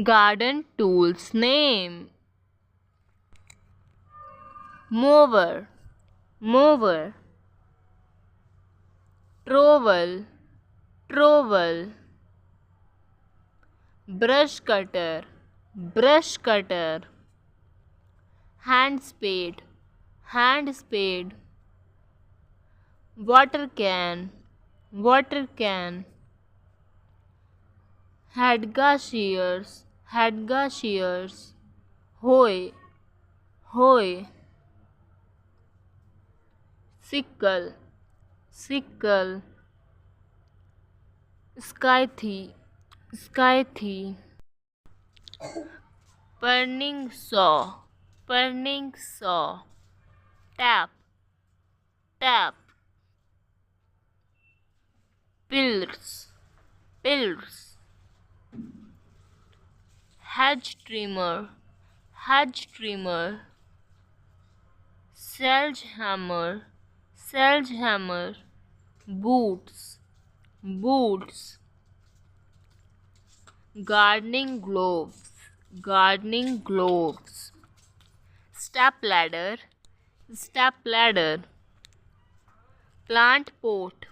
Garden tools name. Mower, mower. Trowel, trowel. Brush cutter, brush cutter. Hand spade, hand spade. Water can, water can. Hadga shears, hadga shears. Hoe, hoe. Sickle, sickle. Scythe, scythe. Burning saw, burning saw. Tap, tap. Pillars, pillars. Hedge trimmer, hedge trimmer. Sledgehammer, sledgehammer. Boots, boots. Gardening gloves, gardening gloves. Step ladder, step ladder. Plant pot,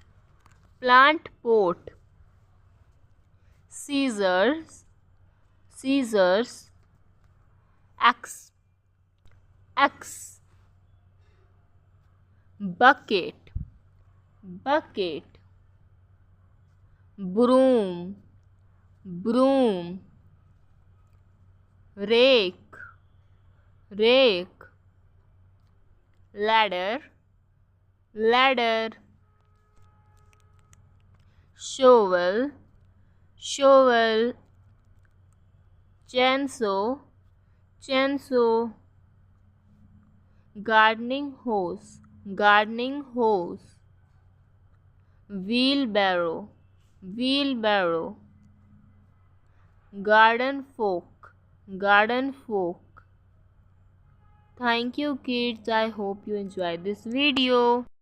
plant pot. Scissors, scissors. Axe, axe. Bucket, bucket. Broom, broom. Rake, rake. Ladder, ladder. Shovel, shovel. Chainsaw, chainsaw. Gardening hose, gardening hose. Wheelbarrow, wheelbarrow. Garden fork, garden fork. Thank you kids. I hope you enjoyed this video.